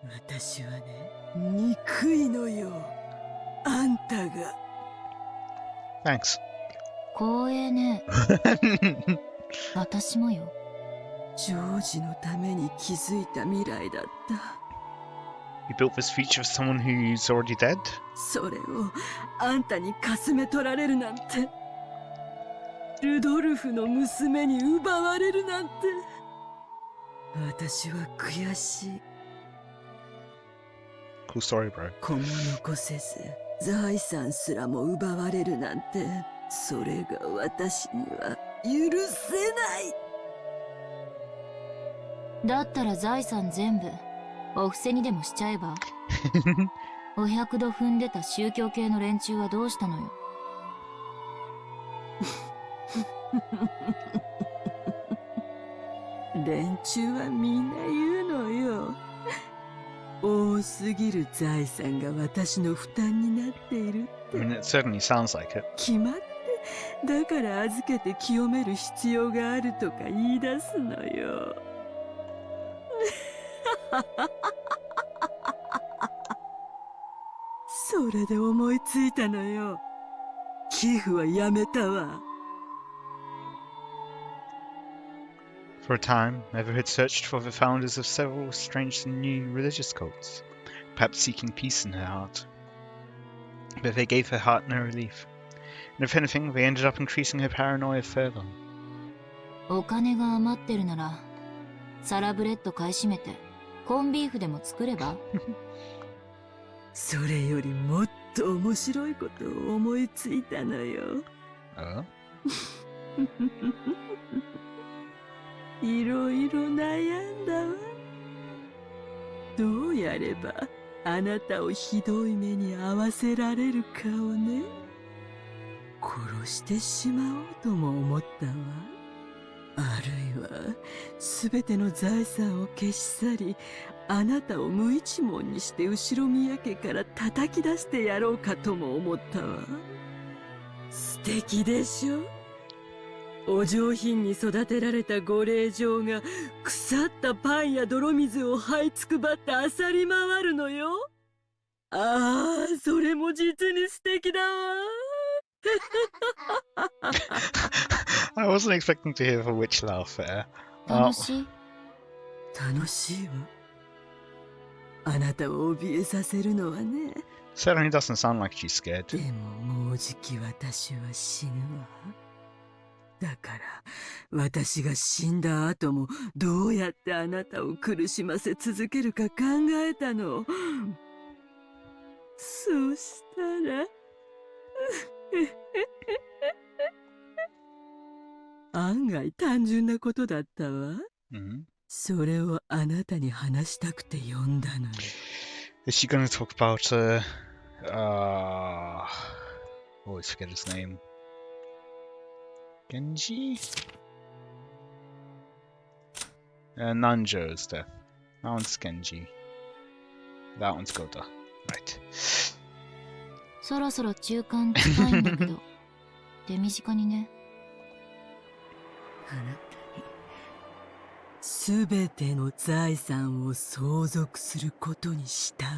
私はね、憎いのよ。あんたが。Thanks. 光栄ね。私もよ。ジョージのために築いた未来だった。You built this future for someone who's already dead? それをあんたにかすめ取られるなんて。ルドルフの娘に奪われるなんて。私は悔しい。Cool story, bro. 子も残せず財産すらも奪われるなんて、それが私には許せない。だったら財産全部お布施にでもしちゃえば。お百度踏んでた宗教系の連中はどうしたのよ。連中はみんな言うのよ。多すぎる財産が私の負担になっているって。 I mean, it certainly sounds like it. 決まってだから預けて清める必要があるとか言い出すのよ。それで思いついたのよ。寄付はやめたわ。For a time, Ever had searched for the founders of several strange and new religious cults, perhaps seeking peace in her heart. But they gave her heart no relief, and if anything, they ended up increasing her paranoia further. お金が余ってるならサラブレッド買い占めてコンビーフでも作れば。それよりもっと面白いことを思いついたのよ。いろいろ悩んだわ。どうやればあなたをひどい目に遭わせられるかをね。殺してしまおうとも思ったわ。あるいは全ての財産を消し去り、あなたを無一文にして後宮家から叩き出してやろうかとも思ったわ。素敵でしょ。お上品に育てられたご令嬢が腐ったパンや泥水を這いつくばって漁り回るのよ。ああ、それも実に素敵だわ。I wasn't expecting to hear the witch laugh there. 楽しい？楽しいわ。あなたを怯えさせるのはね。 Certainly doesn't sound like she's scared. でももうじき私は死ぬわ。だから私が死んだ後もどうやってあなたを苦しませ続けるか考えたの。そうしたら案外単純なことだったわ。それをあなたに話したくて呼んだのよ。Is she going to talk about always forget his name. Genji? Nanjo's death. That one's Genji. That one's Goda. Right. そろそろ中間近いんだけど手短にね。あなたにすべての財産を相続することにしたわ。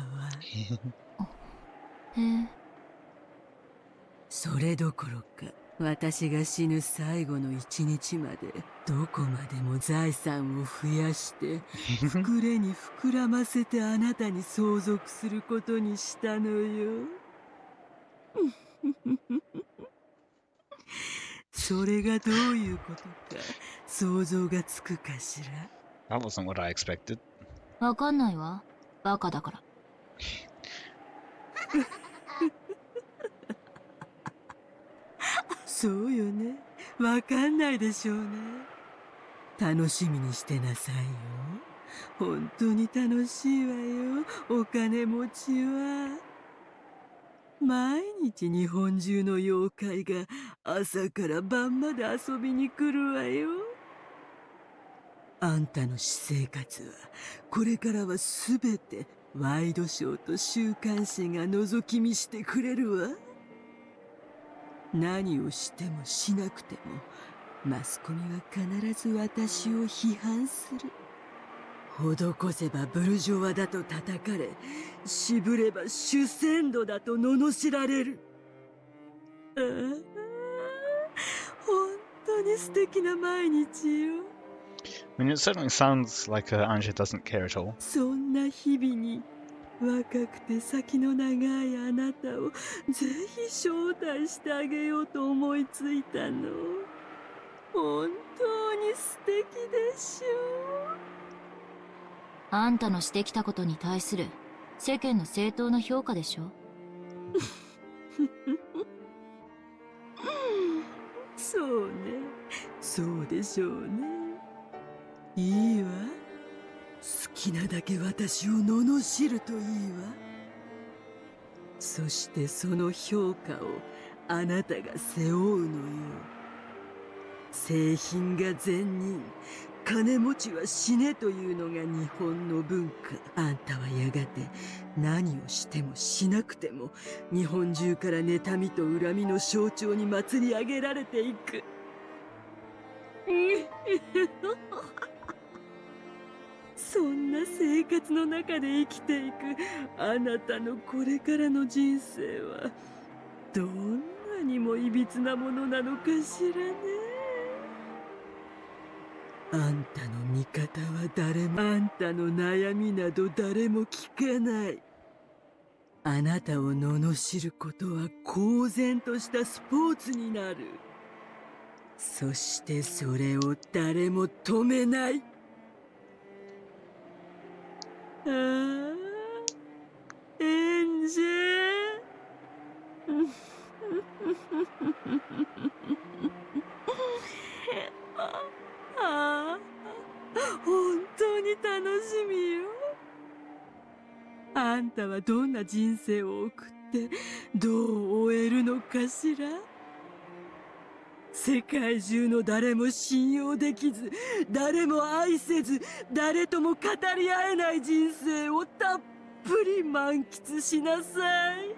へえ。それどころか私が死ぬ最後の一日までどこまでも財産を増やして膨れに膨らませてあなたに相続することにしたのよ。それがどういうことか想像がつくかしら。 That wasn't what I expected. わかんないわ。バカだから。そうよね。わかんないでしょうね。楽しみにしてなさいよ。本当に楽しいわよ。お金持ちは。毎日日本中の妖怪が朝から晩まで遊びに来るわよ。あんたの私生活はこれからはすべてワイドショーと週刊誌が覗き見してくれるわ。何をしてもしなくてもマスコミは必ず私を批判する。施せばブルジョワだと叩かれ、渋れば主戦度だと罵られる。ああ、本当に素敵な毎日よ。I mean, it certainly sounds like Anja doesn't care at all. そんな日々に若くて先の長いあなたをぜひ招待してあげようと思いついたの。本当に素敵でしょ。あんたのしてきたことに対する世間の正当な評価でしょ。そうね、そうでしょうね。いいわ、好きなだけ私を罵るといいわ。そしてその評価をあなたが背負うのよ。製品が善人、金持ちは死ねというのが日本の文化。あんたはやがて何をしてもしなくても日本中から妬みと恨みの象徴に祭り上げられていく。そんな生活の中で生きていくあなたのこれからの人生はどんなにもいびつなものなのかしらね。あんたの味方は誰も、あんたの悩みなど誰も聞かない。あなたを罵ることは公然としたスポーツになる。そしてそれを誰も止めない。ああ、エンジェル。ああ、本当に楽しみよ。あんたはどんな人生を送ってどう終えるのかしら。世界中の誰も信用できず、誰も愛せず、誰とも語り合えない人生をたっぷり満喫しなさい。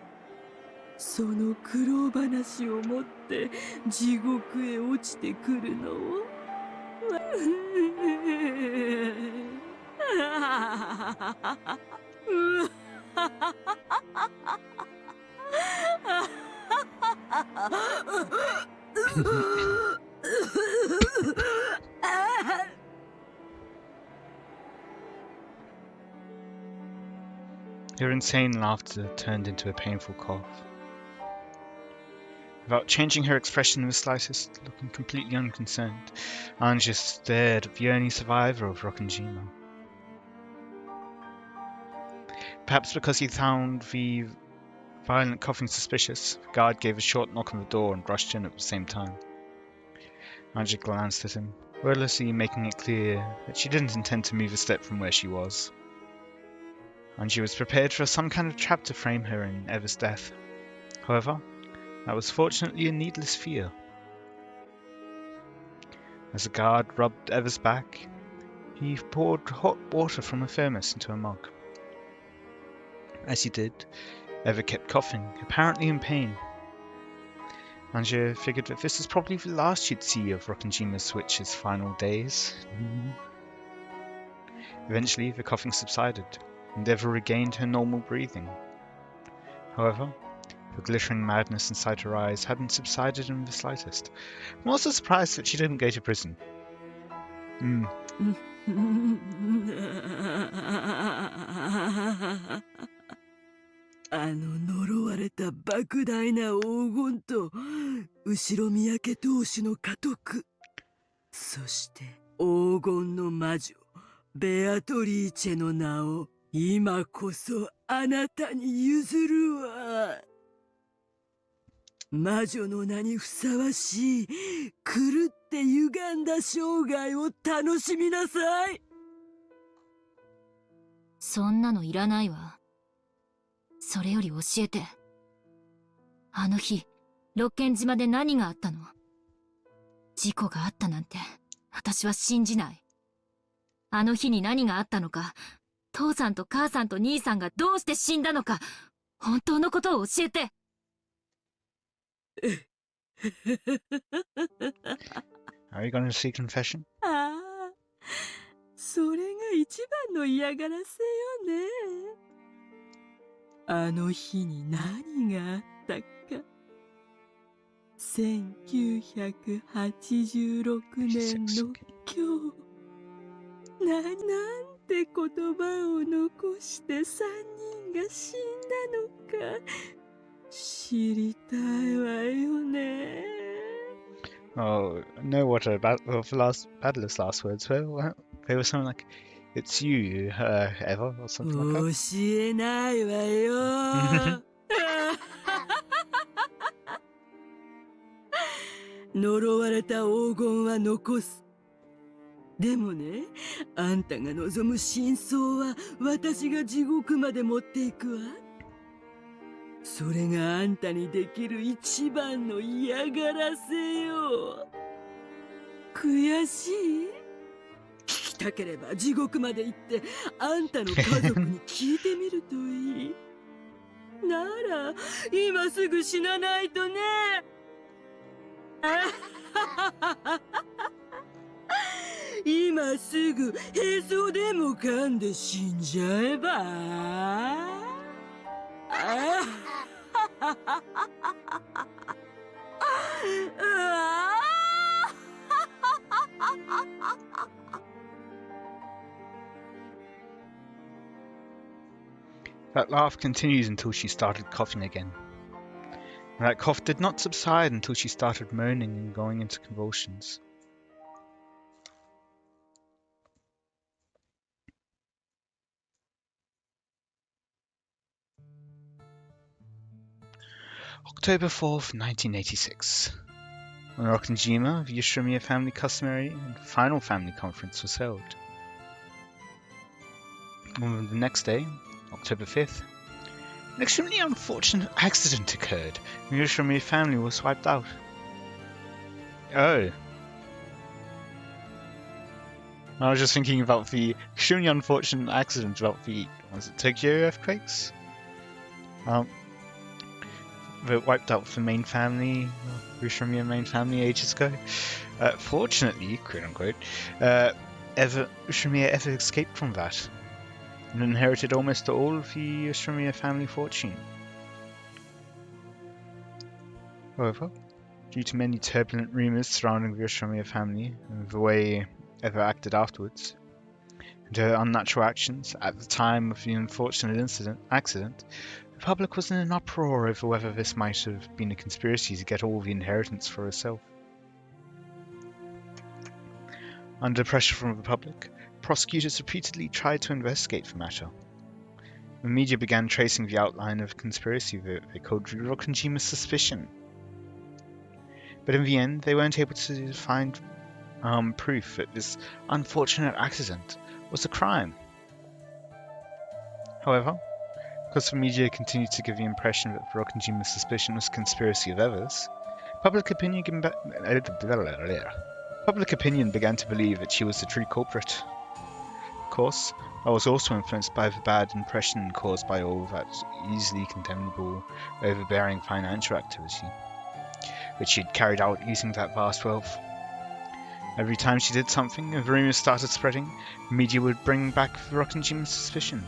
その苦労話を持って地獄へ落ちてくるのを。Her insane laughter turned into a painful cough. Without changing her expression in the slightest, looking completely unconcerned, Anja stared at the only survivor of Rokkenjima. Perhaps because he found the violent coughing suspicious, the guard gave a short knock on the door and rushed in at the same time. Anja glanced at him, wordlessly making it clear that she didn't intend to move a step from where she was. And she was prepared for some kind of trap to frame her in Ever's death. However, that was fortunately a needless fear. As the guard rubbed Ever's back, he poured hot water from a thermos into a mug. As he did, Ever kept coughing, apparently in pain. Anja figured that this was probably the last she'd see of Rokkenjima Switch's final days. Eventually, the coughing subsided, and Ever regained her normal breathing. However, the glittering madness inside her eyes hadn't subsided in the slightest. I'm also surprised that she didn't go to prison. あの呪われた莫大な黄金と後ろ三宅投手の家督、そして黄金の魔女ベアトリーチェの名を今こそあなたに譲るわ。魔女の名にふさわしい狂って歪んだ生涯を楽しみなさい。そんなのいらないわ。それより教えて。あの日、六軒島で何があったの？事故があったなんて、私は信じない。あの日に何があったのか、父さんと母さんと兄さんがどうして死んだのか、本当のことを教えて。Are you going to seek confession? ああ、それが一番の嫌がらせよね。あの日に何があったか。1986年の今日、なんて言葉を残して3人が死んだのか知りたいわよね。Oh, no, what her Battler's last words were? They were something like, "It's you, ever," or something like that. 教えないわよ。呪われた黄金は残す。でもね、あんたが望む真相は私が地獄まで持っていくわ。それがあんたにできる一番の嫌がらせよ。悔しい？聞きたければ地獄まで行ってあんたの家族に聞いてみるといい。なら今すぐ死なないとね。今すぐへそでも噛んで死んじゃえば。That laugh continued until she started coughing again. And that cough did not subside until she started moaning and going into convulsions. October 4th, 1986. On Rokkenjima, the Yoshimiya family customary and final family conference was held. On the next day, October 5th, an extremely unfortunate accident occurred and the Yoshimiya family was wiped out. Oh. I was just thinking about the extremely unfortunate accident about the, was it Tokyo earthquakes? That wiped out the main family, Yoshimiya main family ages ago. Fortunately, quote unquote, Yoshimiya ever escaped from that and inherited almost all of the Yoshimiya family fortune. However, due to many turbulent rumors surrounding the Yoshimiya family and the way Eva acted afterwards, and her unnatural actions at the time of the unfortunate accident, the public was in an uproar over whether this might have been a conspiracy to get all the inheritance for herself. Under pressure from the public, prosecutors repeatedly tried to investigate the matter. The media began tracing the outline of a conspiracy that they called Rokkenjima's suspicion. But in the end, they weren't able to find proof that this unfortunate accident was a crime. However, because the media continued to give the impression that Rokkenjima's suspicion was a conspiracy of Eva's, public opinion began to believe that she was the true culprit. Of course, I was also influenced by the bad impression caused by all that easily condemnable, overbearing financial activity, which she had carried out using that vast wealth. Every time she did something, and the rumors started spreading, the media would bring back Rokkenjima's suspicion.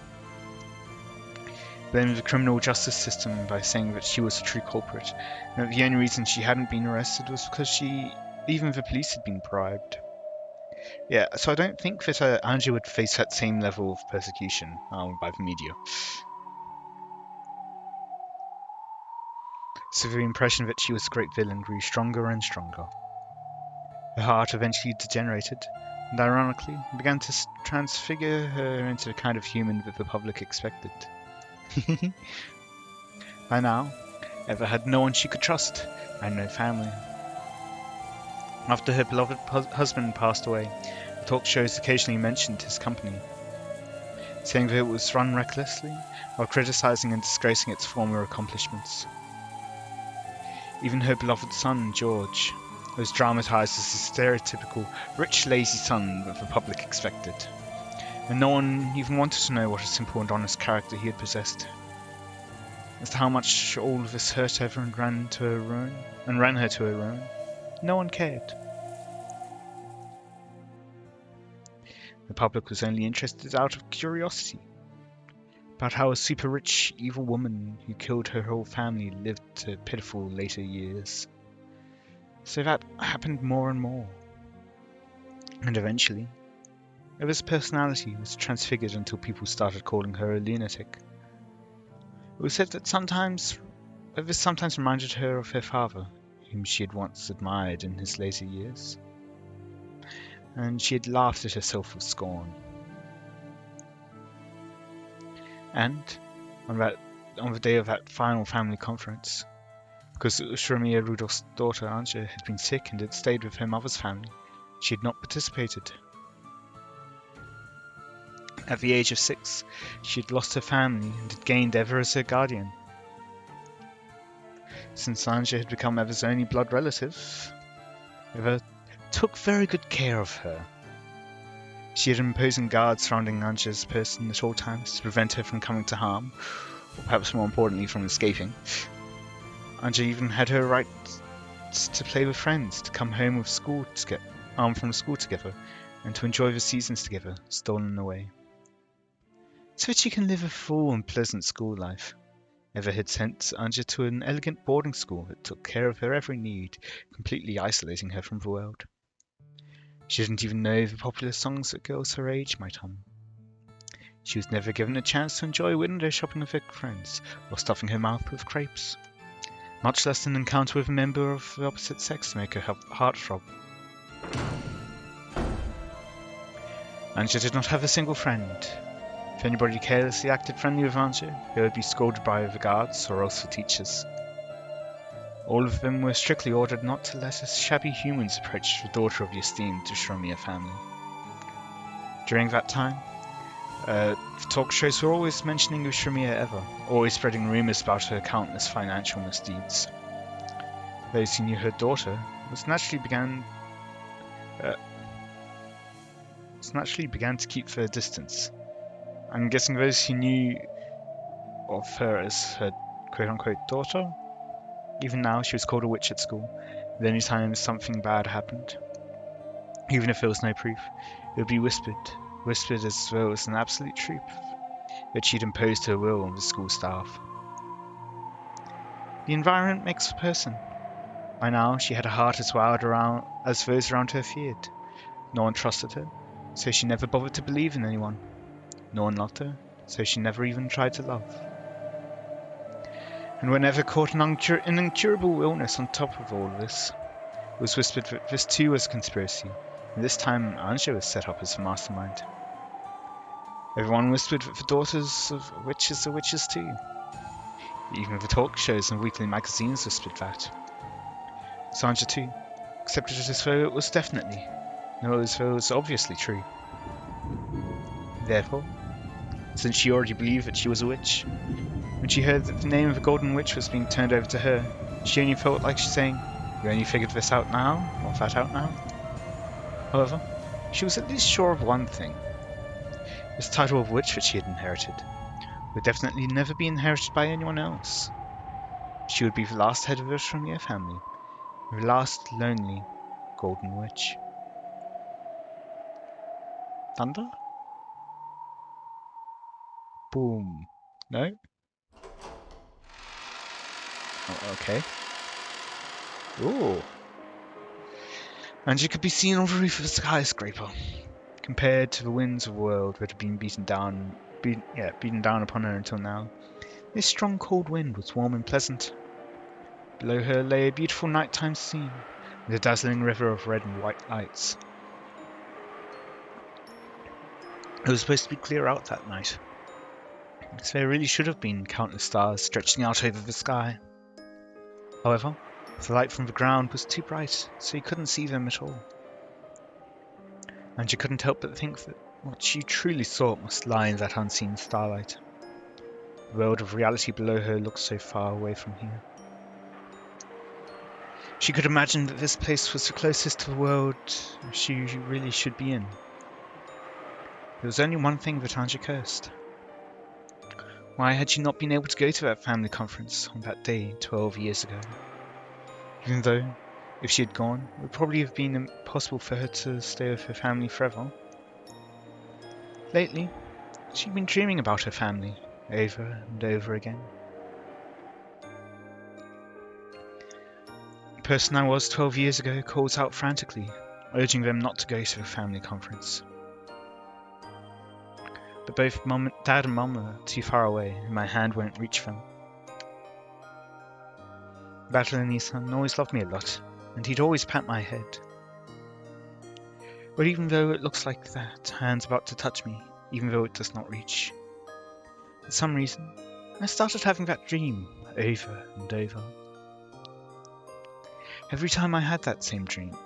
Blamed the criminal justice system by saying that she was the true culprit, and that the only reason she hadn't been arrested was because even the police had been bribed. Yeah, so I don't think that Angie would face that same level of persecution by the media. So the impression that she was a great villain grew stronger and stronger. Her heart eventually degenerated, and ironically began to transfigure her into the kind of human that the public expected. By now, Eva had no one she could trust, and no family. After her beloved husband passed away, the talk shows occasionally mentioned his company, saying that it was run recklessly while criticizing and disgracing its former accomplishments. Even her beloved son, George, was dramatized as the stereotypical rich, lazy son that the public expected, and no one even wanted to know what a simple and honest character he had possessed. As to how much all of this hurt Eva and ran her to her ruin, no one cared. The public was only interested out of curiosity about how a super rich, evil woman who killed her whole family lived to pitiful later years. So that happened more and more. And eventually, Eva's personality was transfigured until people started calling her a lunatic. It was said that Eva sometimes reminded her of her father, whom she had once admired in his later years, and she had laughed at herself with scorn. And on the day of that final family conference, because Shromiya Rudolph's daughter Anja had been sick and had stayed with her mother's family, she had not participated. At the age of 6, she had lost her family and had gained Eva as her guardian. Since Anja had become Eva's only blood relative, Eva took very good care of her. She had imposing guards surrounding Anja's person at all times to prevent her from coming to harm, or perhaps more importantly from escaping. Anja even had her right to play with friends, to come home from school together, and to enjoy the seasons together, stolen away. So that she can live a full and pleasant school life. Eva had sent Anja to an elegant boarding school that took care of her every need, completely isolating her from the world. She didn't even know the popular songs that girls her age might hum. She was never given a chance to enjoy window shopping with her friends, or stuffing her mouth with crepes, much less an encounter with a member of the opposite sex to make her heart throb. Anja did not have a single friend. If anybody carelessly acted friendly with Anja, they would be scolded by the guards or else the teachers. All of them were strictly ordered not to let us shabby humans approach the daughter of the esteemed Shromiya family. During that time, talk shows were always mentioning Shromiya Eva, always spreading rumours about her countless financial misdeeds. Those who knew her daughter naturally began to keep their distance. I'm guessing those who knew of her as her quote-unquote daughter. Even now, she was called a witch at school, and any time something bad happened, even if there was no proof, it would be whispered as though it was an absolute truth, that she'd imposed her will on the school staff. The environment makes a person. By now, she had a heart as wild as those around her feared. No one trusted her, so she never bothered to believe in anyone. No one loved her, so she never even tried to love. And whenever caught an incurable illness on top of all of this, it was whispered that this too was a conspiracy, and this time Anja was set up as the mastermind. Everyone whispered that the daughters of witches are witches too. Even the talk shows and weekly magazines whispered that. So Anja too accepted it as though it was obviously true. Therefore, since she already believed that she was a witch, when she heard that the name of the Golden Witch was being turned over to her, she only felt like saying, "You only figured this out now, or that out now?" However, she was at least sure of one thing. This title of witch that she had inherited would definitely never be inherited by anyone else. She would be the last head of the Shromiya family, the last lonely Golden Witch. Thunder? Boom. No? Oh, okay. Ooh. And she could be seen on the roof of a skyscraper, compared to the winds of the world that had been beaten down upon her until now. This strong cold wind was warm and pleasant. Below her lay a beautiful nighttime scene, with a dazzling river of red and white lights. It was supposed to be clear out that night, so there really should have been countless stars stretching out over the sky. However, the light from the ground was too bright, so you couldn't see them at all. And she couldn't help but think that what she truly sought must lie in that unseen starlight. The world of reality below her looked so far away from here. She could imagine that this place was the closest to the world she really should be in. There was only one thing that Anja cursed. Why had she not been able to go to that family conference on that day 12 years ago? Even though, if she had gone, it would probably have been impossible for her to stay with her family forever. Lately, she'd been dreaming about her family, over and over again. The person I was 12 years ago calls out frantically, urging them not to go to a family conference. But both Dad and Mum are too far away, and my hand won't reach them. Battle-Onisan always loved me a lot, and he'd always pat my head. But even though it looks like that hand's about to touch me, even though it does not reach, for some reason, I started having that dream over and over. Every time I had the same dream,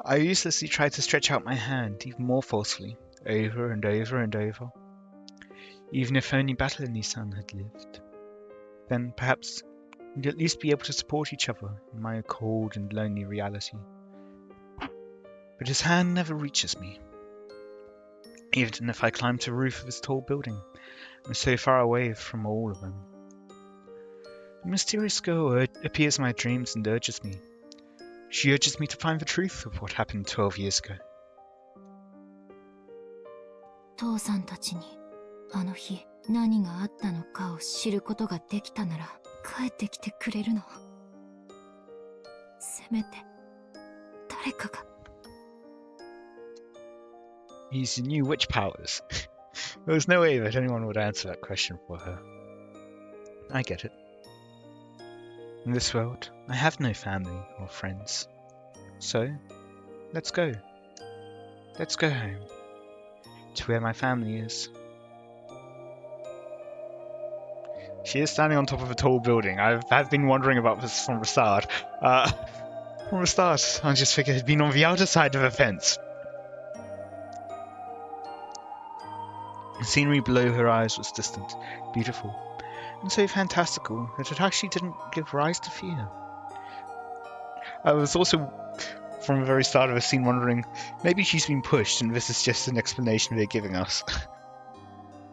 I uselessly tried to stretch out my hand even more forcefully, over and over and over. Even if only Battle-Onisan had lived, then perhaps we'd at least be able to support each other in my cold and lonely reality. But his hand never reaches me. Even if I climb to the roof of this tall building, I'm so far away from all of them. A mysterious girl appears in my dreams and urges me. She urges me to find the truth of what happened 12 years ago. 父さんたちにあの日何があったのかを知ることができたなら帰ってきてくれるの。せめて誰かが。These new witch powers. There was no way that anyone would answer that question for her. I get it. In this world, I have no family or friends. So, let's go. Let's go home. To where my family is. She is standing on top of a tall building. I've been wondering about this from the start. From the start, I just figured it'd been on the outer side of a fence. The scenery below her eyes was distant, beautiful, and so fantastical that it actually didn't give rise to fear. I was also, from the very start of the scene, wondering, maybe she's been pushed and this is just an explanation they're giving us.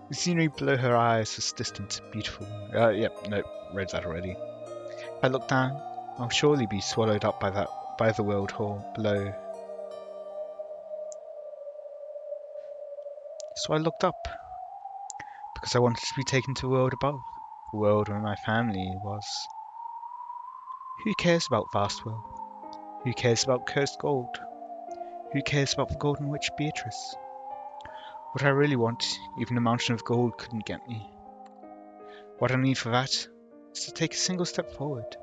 The scenery below her eyes was distant, beautiful. Read that already. If I look down, I'll surely be swallowed up by the world hall below. So I looked up, because I wanted to be taken to the world above, the world where my family was. Who cares about Vast World? Who cares about cursed gold? Who cares about the Golden Witch Beatrice? What I really want, even a mountain of gold couldn't get me. What I need for that is to take a single step forward.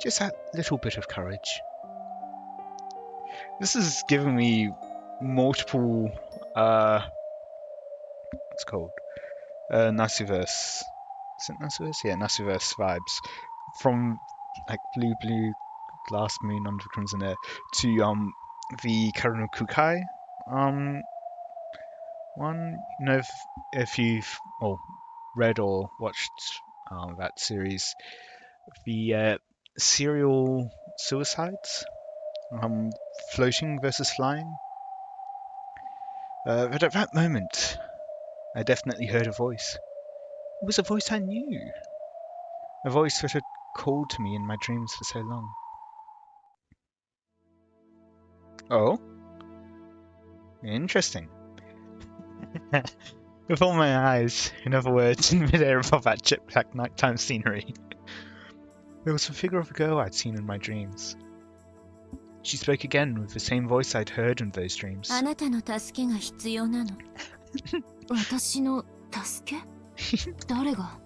Just that little bit of courage. This is giving me multiple, what's it called? Nasuverse. Is it Nasuverse? Yeah, Nasuverse vibes. From, like, blue, glass moon under crimson air to, the Karano Kukai, one. You know, if you've read or watched that series, the serial suicides, floating versus flying. But at that moment, I definitely heard a voice. It was a voice I knew. A voice that had called to me in my dreams for so long. Oh? Interesting. Before my eyes, in other words, in midair above that jet black nighttime scenery, there was the figure of a girl I'd seen in my dreams. She spoke again with the same voice I'd heard in those dreams. あなたの助けが必要なの。私の助け？誰が？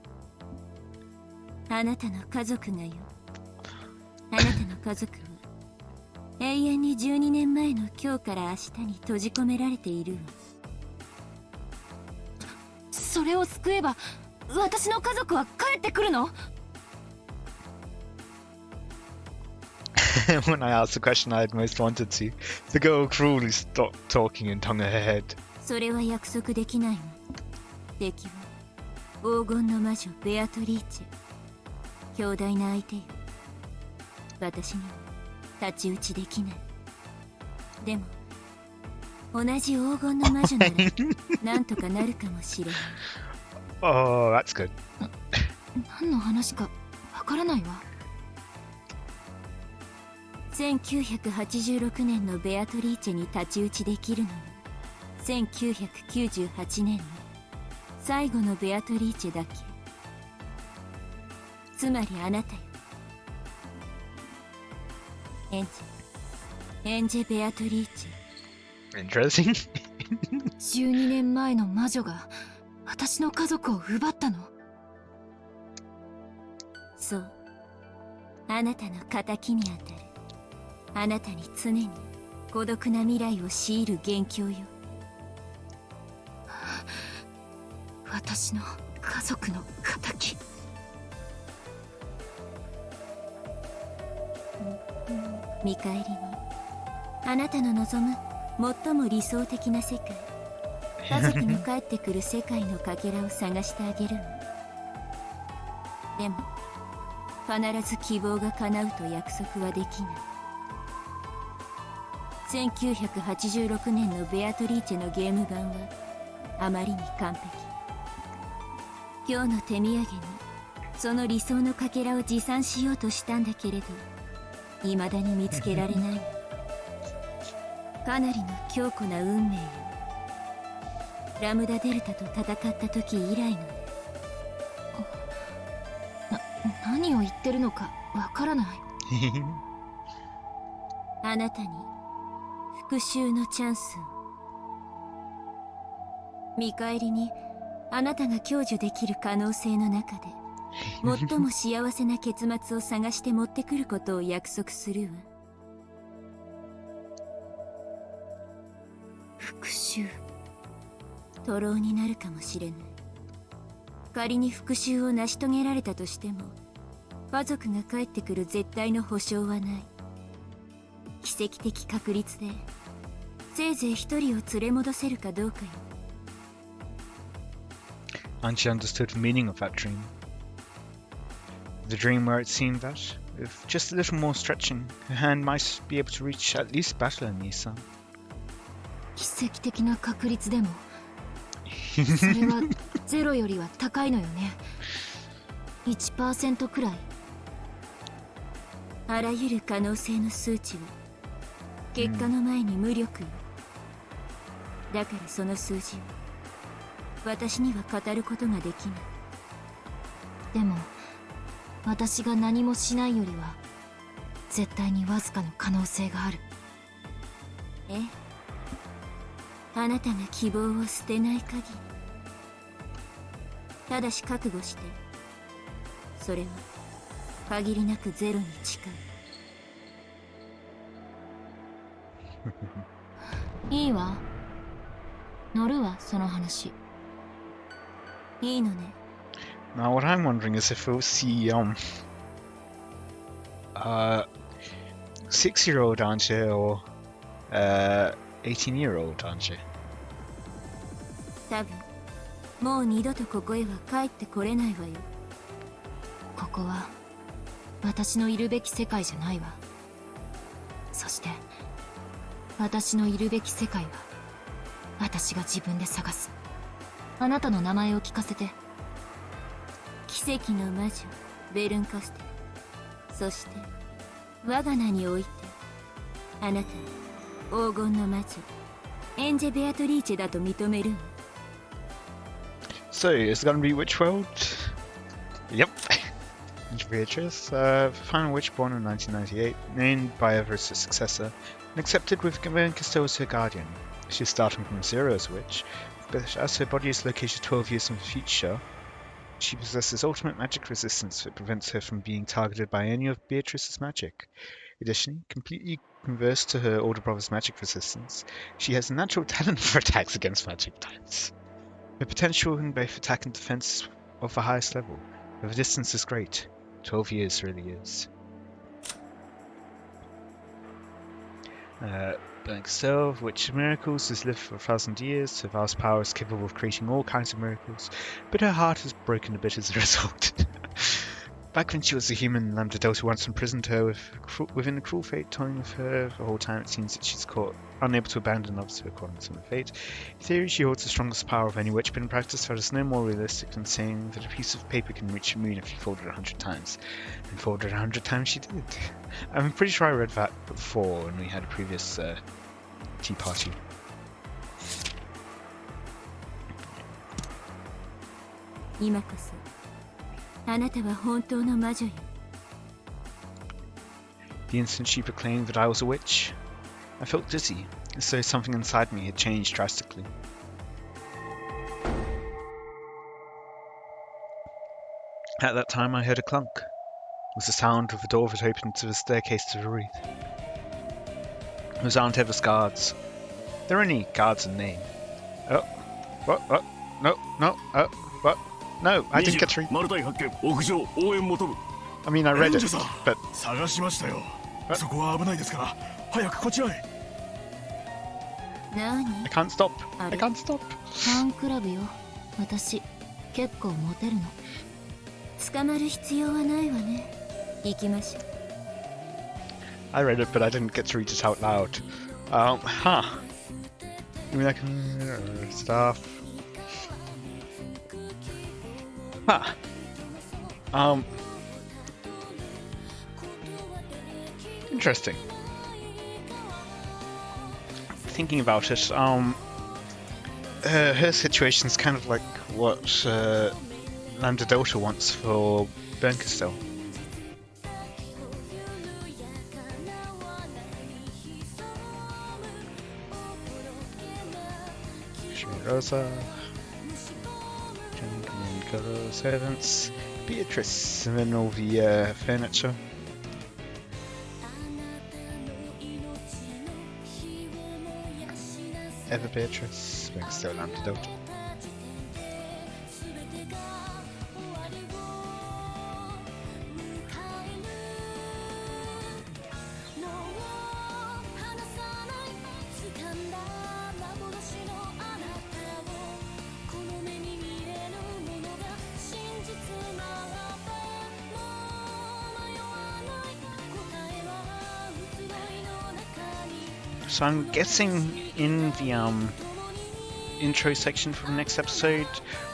あなたの家族がよ。あなたの家族は永遠に12年前の今日から明日に閉じ込められているわ。それを救えば私の家族は帰ってくるの？ When I asked the question I had most wanted to, the girl cruelly stopped talking and hung her head. それは約束できないの。敵は黄金の魔女ベアトリーチェ。強大な相手よ。私には太刀打ちできない。でも同じ黄金の魔女ならなんとかなるかもしれない。Oh, that's good. 何の話かわからないわ。1986年のベアトリーチェに太刀打ちできるのは1998年の最後のベアトリーチェだけ。つまりあなたよ、エンジェベアトリーチェ。 Interesting. 12年前の魔女が私の家族を奪ったの。そう、あなたの仇にあたる。あなたに常に孤独な未来を強いる元凶よ。私の家族の仇。見返りにあなたの望む最も理想的な世界、家族の帰ってくる世界のかけらを探してあげるの。でも必ず希望が叶うと約束はできない。1986年のベアトリーチェのゲーム版はあまりに完璧。今日の手土産にその理想のかけらを持参しようとしたんだけれど、未だに見つけられない。かなりの強固な運命よ。ラムダデルタと戦った時以来の。何を言ってるのかわからない。あなたに復讐のチャンスを。見返りにあなたが享受できる可能性の中で最も幸せな結末を探して持ってくることを約束するわ。復讐、徒労になるかもしれない。仮に復讐を成し遂げられたとしても家族が帰ってくる絶対の保証はない。奇跡的確率でせいぜい一人を連れ戻せるかどうかよ。And she understood the meaning of that dream. The dream where it seemed that, with just a little more stretching, her hand might be able to reach at least battle in Nisan. 奇跡的な確率でもそれはゼロよりは高いのよね。 1% くらい。あらゆる可能性の数値は結果の前に無力よ。だからその数字を私には語ることができない。でも私が何もしないよりは絶対にわずかの可能性がある。ええ、あなたが希望を捨てない限り。ただし覚悟して、それは限りなくゼロに近い。いいわ、乗るわその話。いいのね。 Now, what I'm wondering is if we'll see 6-year-old Anje or 18-year-old Anje. 多分もう二度とここへは帰ってこれないわよ。ここは私のいるべき世界じゃないわ。そして私のいるべき世界は私が自分で探す。あなたの名前を聞かせて。奇跡の魔女ベルンカステル。そして我が名においてあなたは黄金の魔女エンジェ・ベアトリーチェだと認めるわ。 So, it's gonna be Witch World? Yep. Beatrice, final witch born in 1998, named by Everest's successor, and accepted with Gavin Costello as her guardian. She's starting from zero as a witch, but as her body is located 12 years in the future, she possesses ultimate magic resistance that prevents her from being targeted by any of Beatrice's magic. Additionally, completely converse to her older brother's magic resistance, she has a natural talent for attacks against magic types. Her potential in both attack and defense of the highest level, but the distance is great. 12 years really is. Blank Self, Witch of Miracles, has lived for 1,000 years. Her vast power is capable of creating all kinds of miracles, but her heart has broken a bit as a result. Back when she was a human, Lambda Delta once imprisoned her within a cruel fate, toying with her the whole time. It seems that she's caught unable to abandon others to according to her fate. In theory, she holds the strongest power of any witch, but in practice, that is no more realistic than saying that a piece of paper can reach the moon if you fold it 100 times. And fold it 100 times she did. I'm pretty sure I read that before when we had a previous tea party. The instant she proclaimed that I was a witch, I felt dizzy, as though something inside me had changed drastically. At that time I heard a clunk. It was the sound of the door that opened to the staircase to the roof. Those aren't Eva's guards. They're only guards in name. Oh, what? No, what? No, I didn't get to read. I mean, I read it, but... I can't stop. I can't stop. I read it, but I didn't get to read it out loud. I mean, I can... stuff. Interesting. Thinking about it, her situation's kind of like what Lambda Delta wants for Bernkastel. Rosa, color servants, Beatrice, and then all the furniture. Ever Beatrice, still Lambda Delta. So I'm guessing in the intro section for the next episode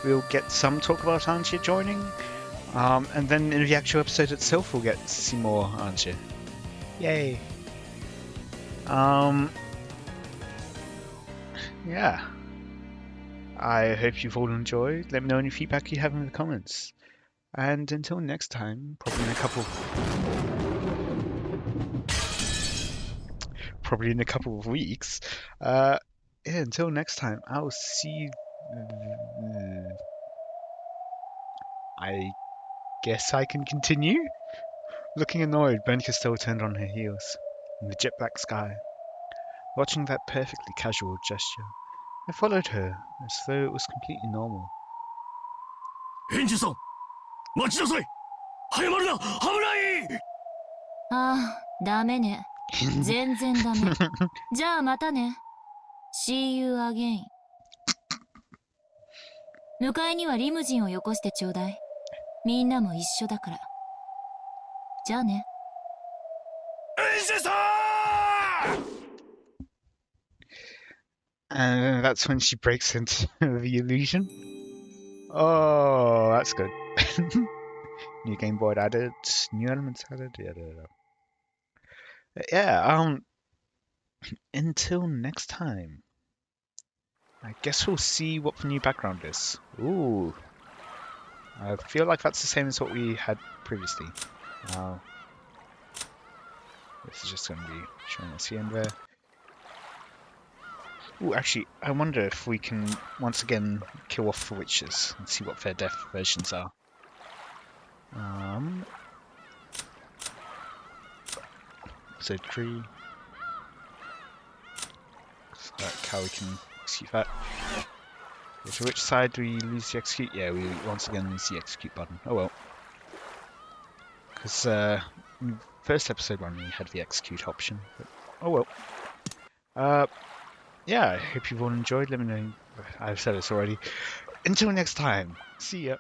we'll get some talk about Anjia joining, and then in the actual episode itself we'll get to see more Anjia. Yay! Yeah. I hope you've all enjoyed. Let me know any feedback you have in the comments. And until next time, probably in a couple of weeks. Yeah, until next time, I'll see. I guess I can continue. Looking annoyed, Benica still turned on her heels in the jet black sky. Watching that perfectly casual gesture, I followed her as though it was completely normal. エンジェさん、待ちなさい。早まるな、危ない。ああ、ダメね。全然ダメ。じゃあまたね。See you again。迎えにはリムジンをよこしてちょうだい。みんなも一緒だから。じゃあね。エンジェさん And that's when she breaks into the illusion. Oh, that's good. New game board added, new elements added. Yeah. Until next time, I guess we'll see what the new background is. Ooh, I feel like that's the same as what we had previously. This is just going to be showing us here and there. Ooh, actually, I wonder if we can once again kill off the witches and see what their death versions are. Episode 3. Like how we can execute that. Okay, so which side do we lose the execute? Yeah, we once again lose the execute button. Oh well. Because first episode one we had the execute option. But, oh well. Yeah, I hope you've all enjoyed. Let me know. I've said this already. Until next time, see ya.